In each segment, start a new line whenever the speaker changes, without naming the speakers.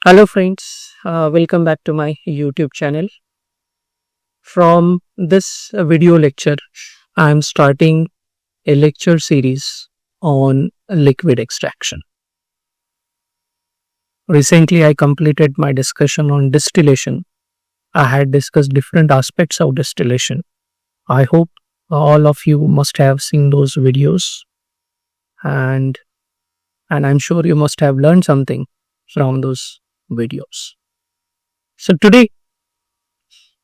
Hello, friends. Welcome back to my YouTube channel. From this video lecture, I am starting a lecture series on liquid extraction. Recently, I completed my discussion on distillation. I had discussed different aspects of distillation. I hope all of you must have seen those videos, and I'm sure you must have learned something from those videos. So today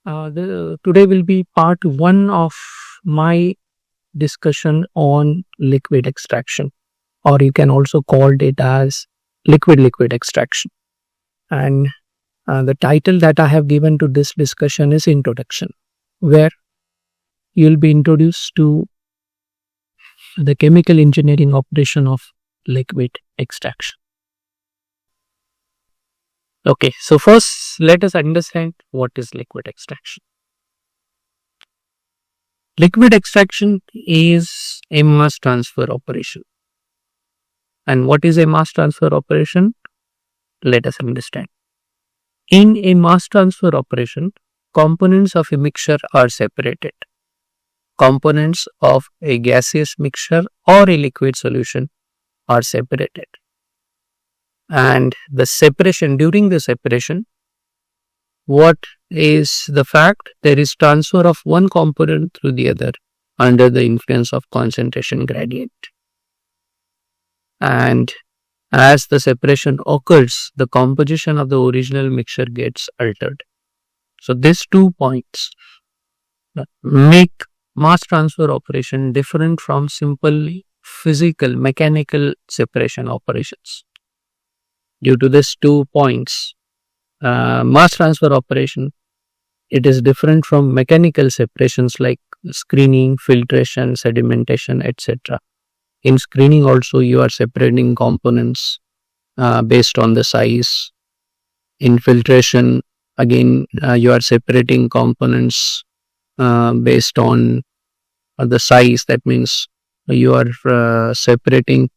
will be part one of my discussion on liquid extraction, or you can also call it as liquid extraction. And the title that I have given to this discussion is Introduction, where you'll be introduced to the chemical engineering operation of liquid extraction. Okay, so first let us understand what is liquid extraction. Liquid extraction is a mass transfer operation. And what is a mass transfer operation? Let us understand. In a mass transfer operation, components of a mixture are separated. Components of a gaseous mixture or a liquid solution are separated. And during the separation, what is the fact? There is transfer of one component through the other under the influence of concentration gradient. And as the separation occurs, the composition of the original mixture gets altered. So these 2 points make mass transfer operation different from simple physical, mechanical separation operations. Due to these 2 points, mass transfer operation, it is different from mechanical separations like screening, filtration, sedimentation, etc. In screening also, you are separating components based on the size. In filtration, again, you are separating components based on the size. That means you are separating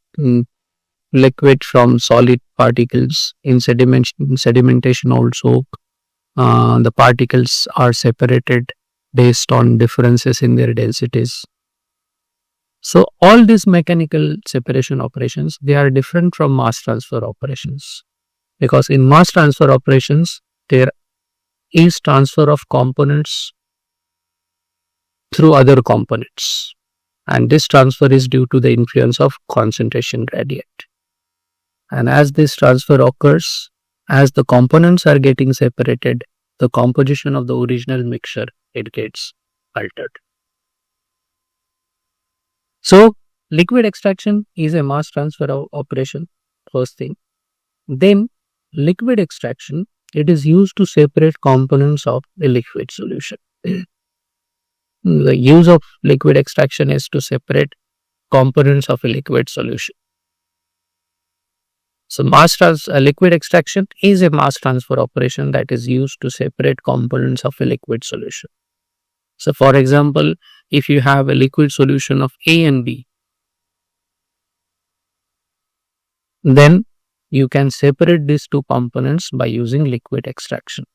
liquid from solid particles. In sedimentation also, the particles are separated based on differences in their densities. So all these mechanical separation operations, they are different from mass transfer operations, because in mass transfer operations, there is transfer of components through other components, and this transfer is due to the influence of concentration gradient. And as this transfer occurs, as the components are getting separated, the composition of the original mixture, it gets altered. So liquid extraction is a mass transfer operation, first thing. Then liquid extraction, it is used to separate components of a liquid solution. The use of liquid extraction is to separate components of a liquid solution. So liquid extraction is a mass transfer operation that is used to separate components of a liquid solution. So for example, if you have a liquid solution of A and B, then you can separate these 2 components by using liquid extraction.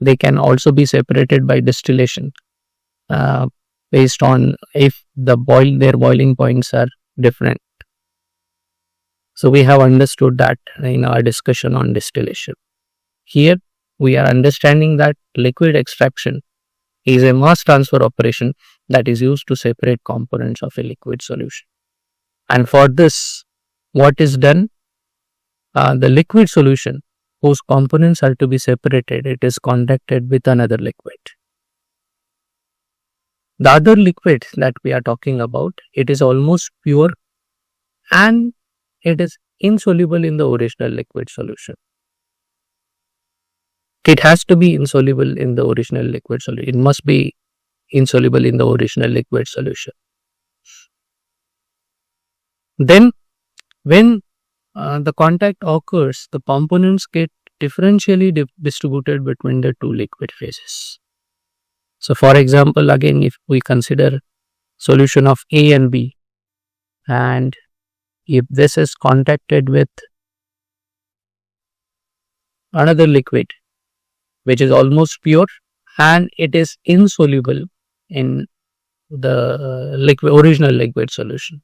They can also be separated by distillation based on if their boiling points are different. So we have understood that in our discussion on distillation. Here we are understanding that liquid extraction is a mass transfer operation that is used to separate components of a liquid solution. And for this, what is done? The liquid solution whose components are to be separated, it is contacted with another liquid. The other liquid that we are talking about, it is almost pure and it is insoluble in the original liquid solution. It has to be insoluble in the original liquid solution. It must be insoluble in the original liquid solution. Then when the contact occurs, the components get differentially distributed between the 2 liquid phases. So for example, again, if we consider solution of A and B, and if this is contacted with another liquid which is almost pure and it is insoluble in the original liquid solution.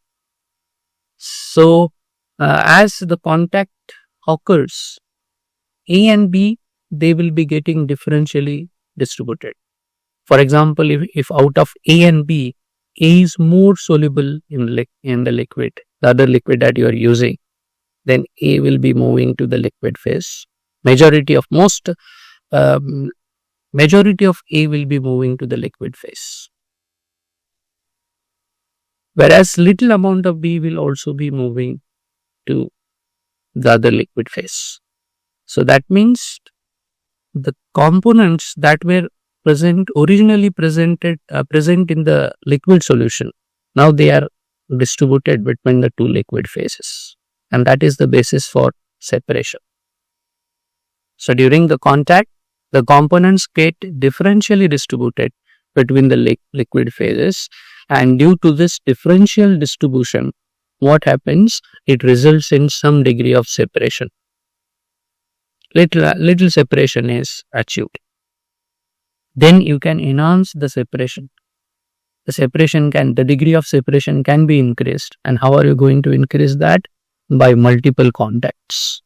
So, as the contact occurs, A and B, they will be getting differentially distributed. For example, if out of A and B, A is more soluble in the liquid, the other liquid that you are using, then A will be moving to the liquid phase. Majority of A will be moving to the liquid phase. Whereas little amount of B will also be moving to the other liquid phase. So that means the components that were originally present in the liquid solution, now they are distributed between the two liquid phases, and that is the basis for separation. So during the contact, the components get differentially distributed between the liquid phases, and due to this differential distribution, what happens? It results in some degree of separation. Little separation is achieved. Then you can enhance the separation. The degree of separation can be increased. And how are you going to increase that? By multiple contacts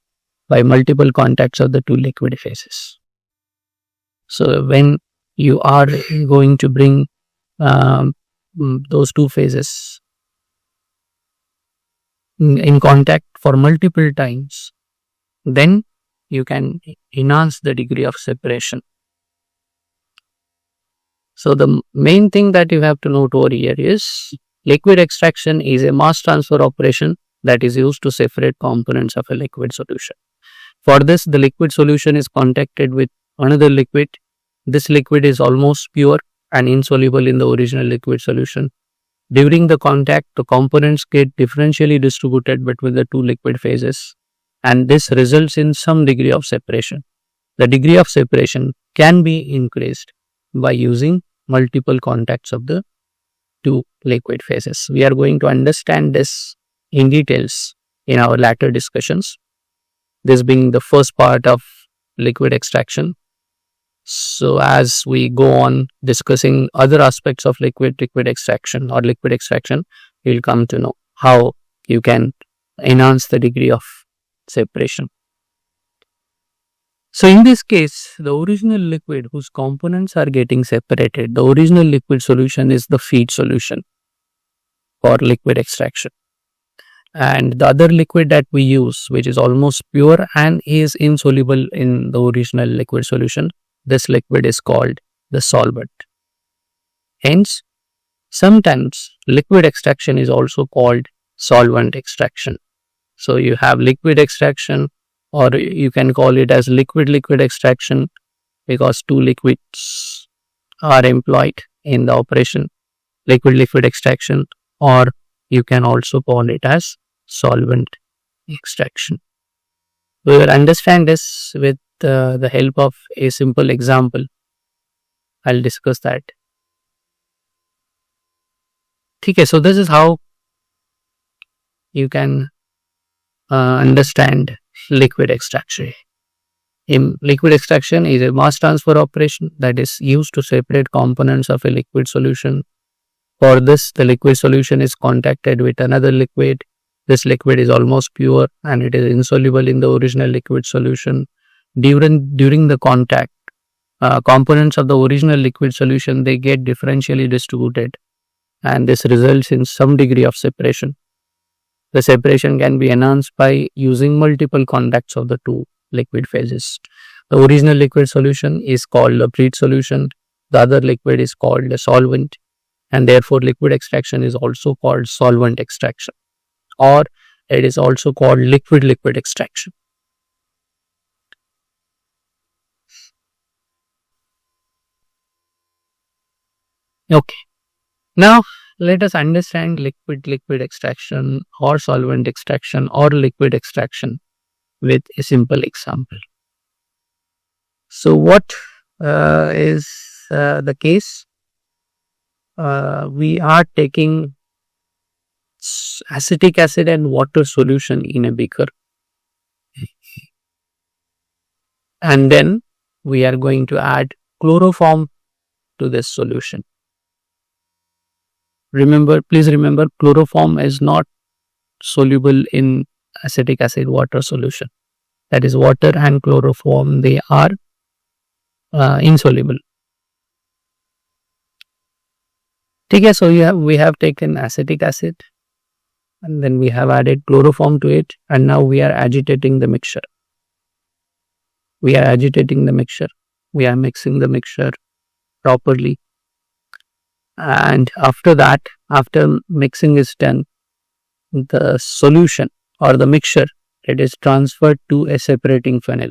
of the two liquid phases. So when you are going to bring those two phases in contact for multiple times, then you can enhance the degree of separation. So the main thing that you have to note over here is liquid extraction is a mass transfer operation that is used to separate components of a liquid solution. For this, the liquid solution is contacted with another liquid. This liquid is almost pure and insoluble in the original liquid solution. During the contact, the components get differentially distributed between the two liquid phases, and this results in some degree of separation. The degree of separation can be increased by using multiple contacts of the two liquid phases. We are going to understand this in details in our later discussions, this being the first part of liquid extraction. So as we go on discussing other aspects of liquid extraction, you will come to know how you can enhance the degree of separation. So in this case, the original liquid whose components are getting separated, the original liquid solution is the feed solution for liquid extraction. And the other liquid that we use, which is almost pure and is insoluble in the original liquid solution, this liquid is called the solvent. Hence, sometimes liquid extraction is also called solvent extraction. So you have liquid extraction, or you can call it as liquid extraction, because two liquids are employed in the operation, liquid extraction, or you can also call it as solvent extraction. We will understand this with the help of a simple example. I'll discuss that. Okay, so this is how you can understand liquid extraction. Liquid extraction is a mass transfer operation that is used to separate components of a liquid solution. For this, the liquid solution is contacted with another liquid. This liquid is almost pure and it is insoluble in the original liquid solution. During the contact, components of the original liquid solution, they get differentially distributed, and this results in some degree of separation. The separation can be enhanced by using multiple contacts of the two liquid phases. The original liquid solution is called a feed solution. The other liquid is called a solvent, and therefore liquid extraction is also called solvent extraction, or it is also called liquid extraction. Okay, now let us understand liquid extraction or solvent extraction or liquid extraction with a simple example. So what is the case? We are taking acetic acid and water solution in a beaker, and then we are going to add chloroform to this solution. Please remember, chloroform is not soluble in acetic acid water solution. That is, water and chloroform, they are insoluble. Okay, so we have taken acetic acid and then we have added chloroform to it, and now we are agitating the mixture. We are mixing the mixture properly, and after that, after mixing is done, the solution or the mixture, it is transferred to a separating funnel.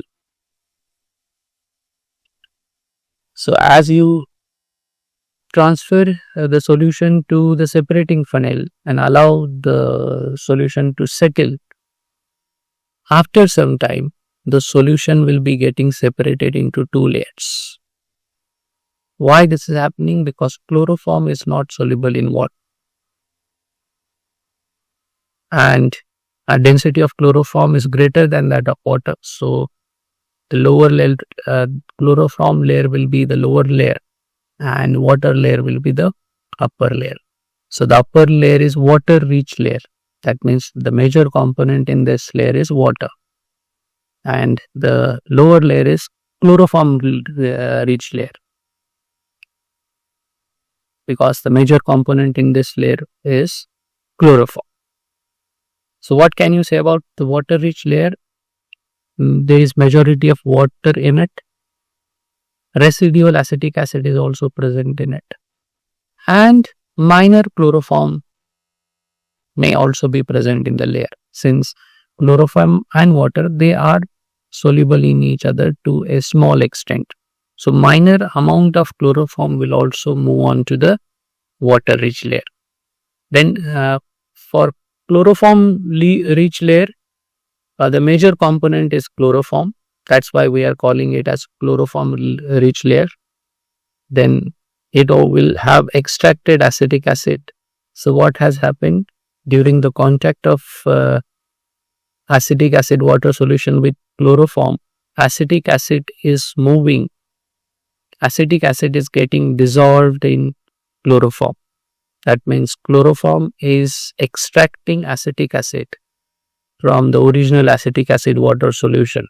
So as you transfer the solution to the separating funnel and allow the solution to settle, after some time the solution will be getting separated into two layers. Why this is happening? Because chloroform is not soluble in water, and a density of chloroform is greater than that of water. So the lower layer, chloroform layer will be the lower layer, and water layer will be the upper layer. So the upper layer is water rich layer. That means the major component in this layer is water, and the lower layer is chloroform rich layer, because the major component in this layer is chloroform. So what can you say about the water rich layer? There is majority of water in it. Residual acetic acid is also present in it, and minor chloroform may also be present in the layer, since chloroform and water, they are soluble in each other to a small extent. So minor amount of chloroform will also move on to the water rich layer. Then for chloroform rich layer, the major component is chloroform. That's why we are calling it as chloroform rich layer. Then it will have extracted acetic acid. So what has happened during the contact of acetic acid water solution with chloroform? Acetic acid is moving. Acetic acid is getting dissolved in chloroform. That means chloroform is extracting acetic acid from the original acetic acid water solution,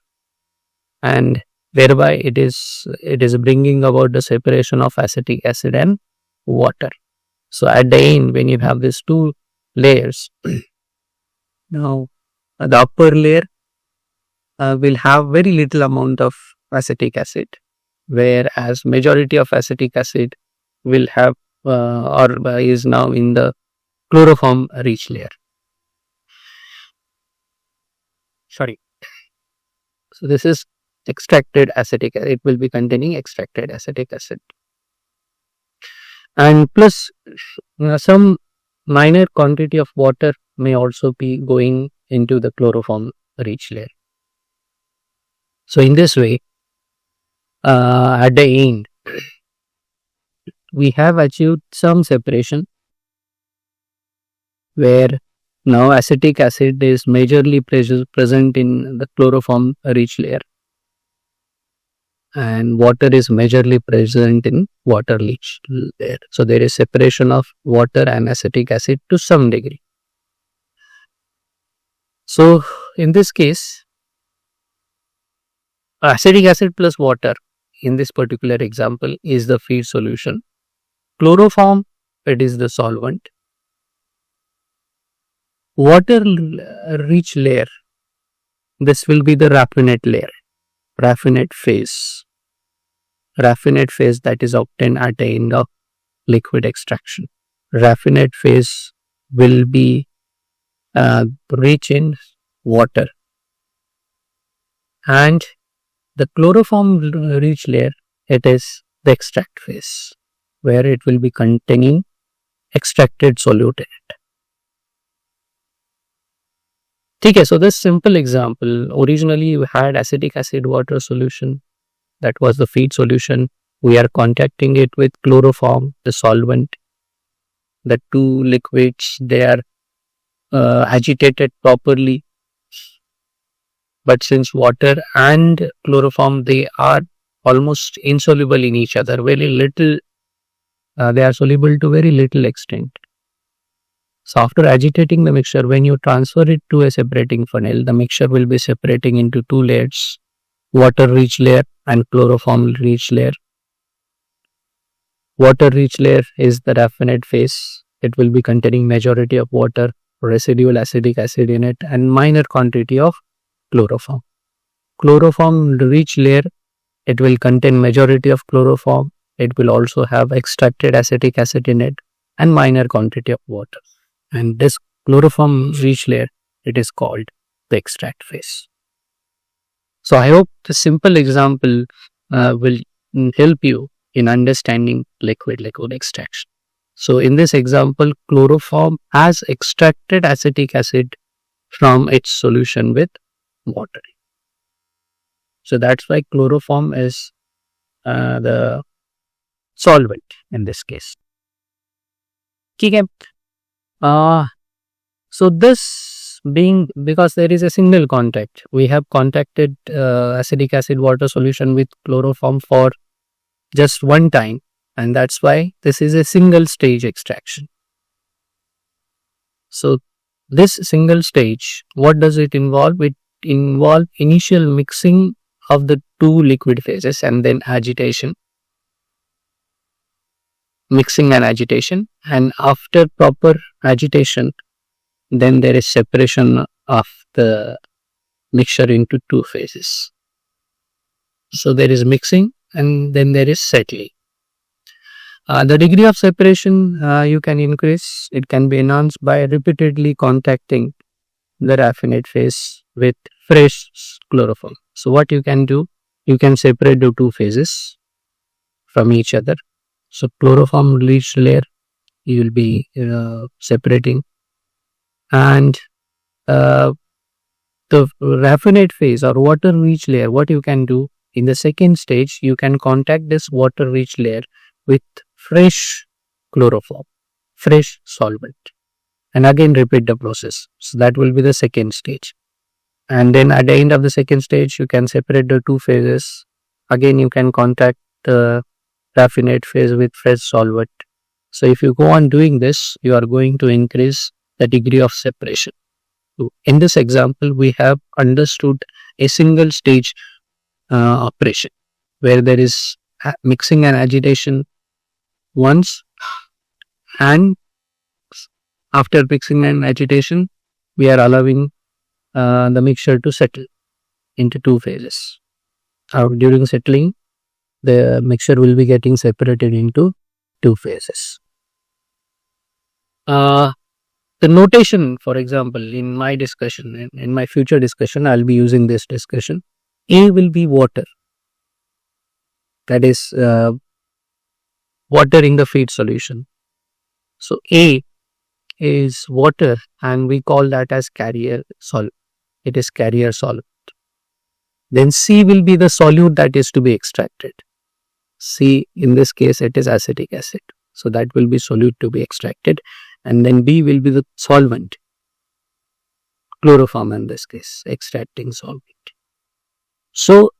and thereby it is bringing about the separation of acetic acid and water. So at the end, when you have these two layers, now the upper layer will have very little amount of acetic acid, whereas majority of acetic acid will have or is now in the chloroform rich layer. Sorry. So this is extracted acetic acid. It will be containing extracted acetic acid, and plus some minor quantity of water may also be going into the chloroform rich layer. So in this way, at the end, we have achieved some separation, where now acetic acid is majorly present in the chloroform rich layer, and water is majorly present in water rich layer. So there is separation of water and acetic acid to some degree. So in this case, acetic acid plus water in this particular example is the feed solution. Chloroform, it is the solvent. Water rich layer, this will be the raffinate layer, raffinate phase that is obtained at the end of liquid extraction. Raffinate phase will be rich in water, and the chloroform rich layer, it is the extract phase, where it will be containing extracted solute in it. Okay, so this simple example, originally you had acetic acid water solution, that was the feed solution. We are contacting it with chloroform, the solvent. The two liquids, they are agitated properly, But since water and chloroform, they are almost insoluble in each other, very little, they are soluble to very little extent. So after agitating the mixture, when you transfer it to a separating funnel, the mixture will be separating into two layers, water rich layer and chloroform rich layer. Water rich layer is the raffinate phase. It will be containing majority of water, residual acetic acid in it, and minor quantity of chloroform. Chloroform rich layer, it will contain majority of chloroform. It will also have extracted acetic acid in it and minor quantity of water. And this chloroform rich layer, it is called the extract phase. So I hope the simple example will help you in understanding liquid-liquid extraction. So in this example, chloroform has extracted acetic acid from its solution with water. So that's why chloroform is the solvent in this case. Okay. So this being, because there is a single contact, we have contacted acetic acid water solution with chloroform for just one time, and that's why this is a single stage extraction. So this single stage, what does it involve? It involves initial mixing of the two liquid phases and then agitation, mixing and agitation, and after proper agitation, then there is separation of the mixture into two phases. So there is mixing and then there is settling. The degree of separation you can increase. It can be enhanced by repeatedly contacting the raffinate phase with fresh chloroform. So what you can do, you can separate the two phases from each other. So chloroform rich layer you will be separating, and the raffinate phase or water rich layer, what you can do in the second stage, you can contact this water rich layer with fresh chloroform, fresh solvent, and again repeat the process. So that will be the second stage. And then at the end of the second stage, you can separate the two phases. Again, you can contact the raffinate phase with fresh solvent. So if you go on doing this, you are going to increase the degree of separation. So in this example, we have understood a single stage operation where there is mixing and agitation once, and after mixing and agitation, we are allowing the mixture to settle into two phases. During settling, the mixture will be getting separated into two phases. The notation, for example, in my discussion, in my future discussion, I'll be using this discussion. A will be water, that is water in the feed solution. So A is water and we call that as carrier solvent. It is carrier solvent. Then C will be the solute that is to be extracted. C, in this case, it is acetic acid. So that will be solute to be extracted. And then B will be the solvent, chloroform in this case, extracting solvent. So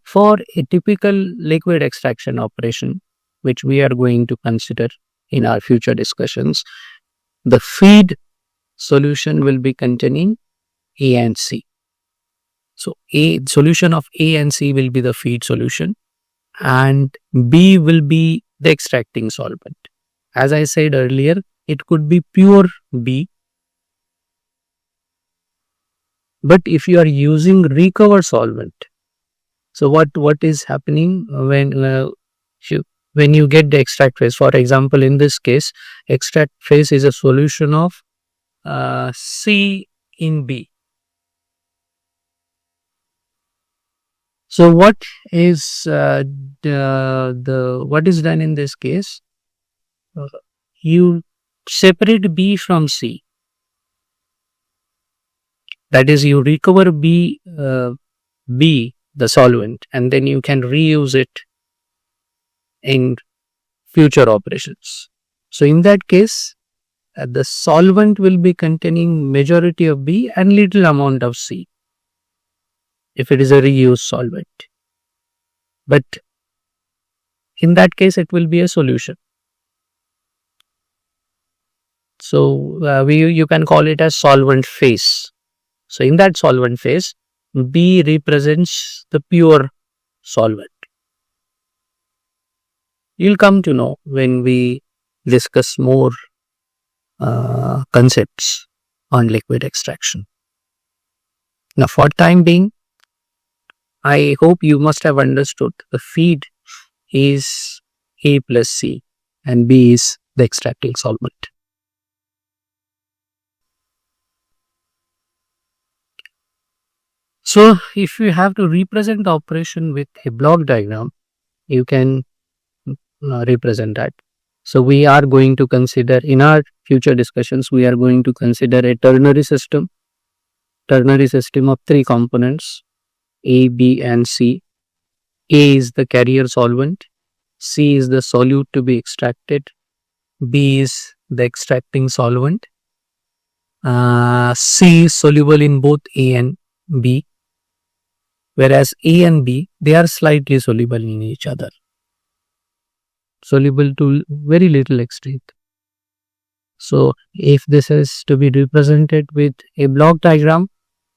for a typical liquid extraction operation, which we are going to consider in our future discussions, the feed solution will be containing A and C. So A solution of A and C will be the feed solution, and B will be the extracting solvent. As I said earlier, it could be pure B, but if you are using recover solvent, so what is happening when you get the extract phase? For example, in this case, extract phase is a solution of C in B. So what is what is done in this case? You separate B from C. That is, you recover B, the solvent, and then you can reuse it in future operations. So in that case, the solvent will be containing majority of B and little amount of C. if it is a reused solvent. But in that case, it will be a solution. So you can call it as solvent phase. So in that solvent phase, B represents the pure solvent. You'll come to know when we discuss more concepts on liquid extraction. Now, for time being, I hope you must have understood the feed is A plus C and B is the extracting solvent. So, if you have to represent the operation with a block diagram, you can represent that. So, we are going to consider in our future discussions, we are going to consider a ternary system of three components, A, B and C. A is the carrier solvent, C is the solute to be extracted, B is the extracting solvent. C is soluble in both A and B, whereas A and B, they are slightly soluble in each other, soluble to very little extent. So, if this is to be represented with a block diagram,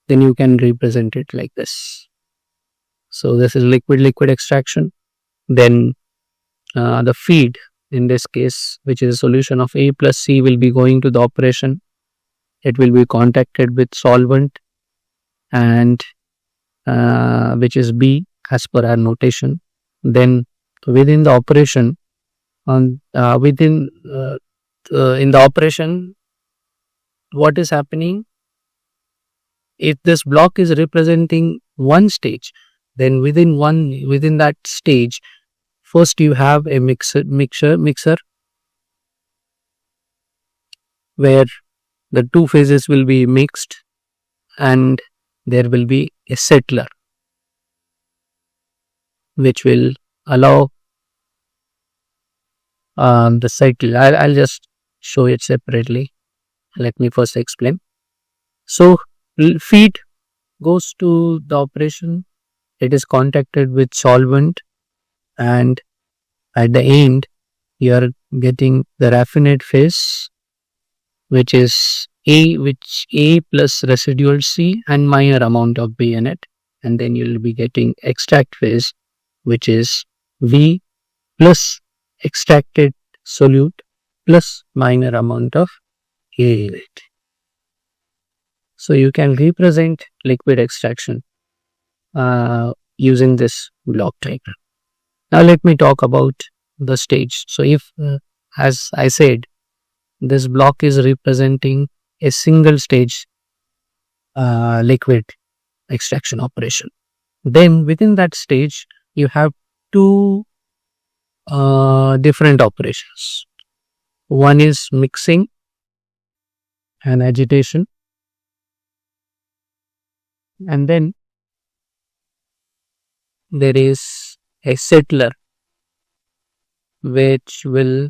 then you can represent it like this. So, this is liquid extraction. Then the feed, in this case, which is a solution of A plus C, will be going to the operation. It will be contacted with solvent, and which is B as per our notation. Then within the operation, in the operation, what is happening? If this block is representing one stage, then within that stage, first you have a mixer where the two phases will be mixed, and there will be a settler which will allow the cycle. I'll just show it separately. Let me first explain. So, feed goes to the operation. It is contacted with solvent, and at the end, you are getting the raffinate phase, which is A plus residual C and minor amount of B in it. And then you will be getting extract phase, which is V plus extracted solute plus minor amount of A in it. So, you can represent liquid extraction using this block diagram. Now, let me talk about the stage. So, if as I said, this block is representing a single stage liquid extraction operation, then within that stage you have two different operations. One is mixing and agitation, and then there is a settler which will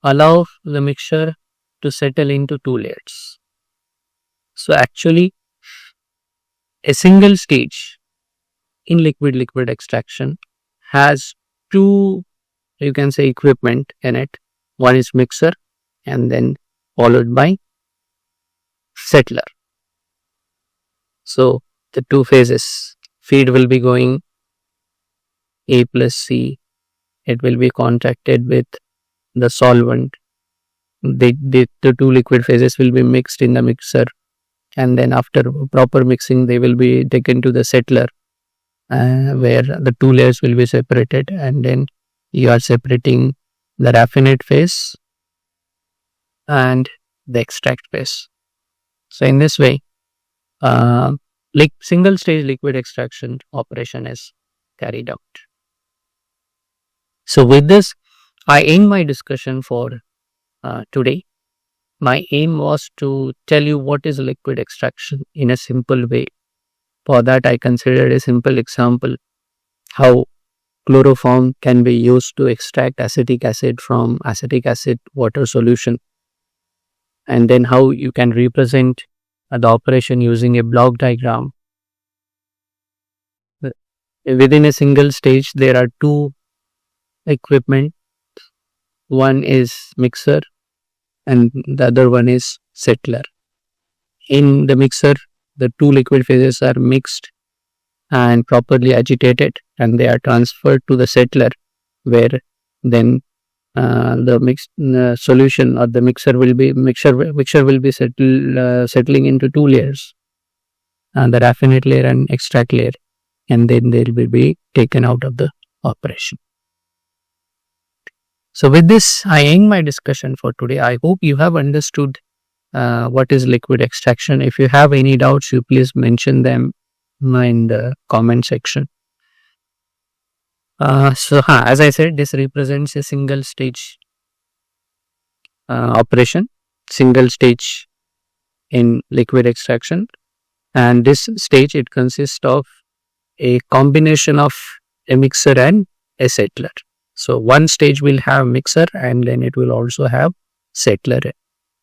allow the mixture to settle into two layers. So, actually, a single stage in liquid extraction has two, you can say, equipment in it. One is mixer, and then followed by settler. So, the two phases, feed will be going A plus C. It will be contacted with the solvent. The two liquid phases will be mixed in the mixer, and then after proper mixing, they will be taken to the settler, where the two layers will be separated, and then you are separating the raffinate phase and the extract phase. So, in this way, single stage liquid extraction operation is carried out. So, with this, I end my discussion for today. My aim was to tell you what is liquid extraction in a simple way. For that, I considered a simple example, how chloroform can be used to extract acetic acid from acetic acid water solution, and then how you can represent the operation using a block diagram. within a single stage, there are two equipment. One is mixer and the other one is settler. In the mixer, the two liquid phases are mixed and properly agitated, and they are transferred to the settler, where then the mixed solution or the mixture will be settling into two layers, the raffinate layer and extract layer, and then they will be taken out of the operation. So with this, I end my discussion for today. I hope you have understood what is liquid extraction. If you have any doubts, you please mention them in the comment section. As I said, this represents a single stage operation, single stage in liquid extraction, and this stage, it consists of a combination of a mixer and a settler. So one stage will have mixer, and then it will also have settler.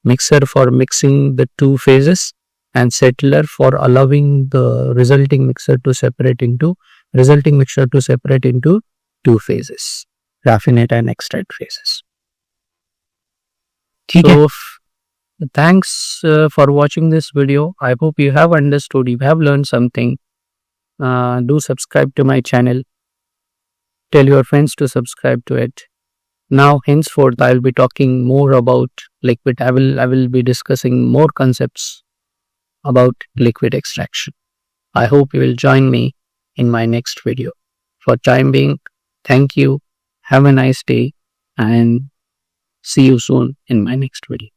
Mixer for mixing the two phases, and settler for allowing the resulting mixture to separate into two phases, raffinate and extract phases. So, thanks for watching this video. I hope you have understood, you have learned something. Do subscribe to my channel. Tell your friends to subscribe to it. Now, henceforth, I will be talking more about liquid. I will be discussing more concepts about liquid extraction. I hope you will join me in my next video. For time being, thank you. Have a nice day, and see you soon in my next video.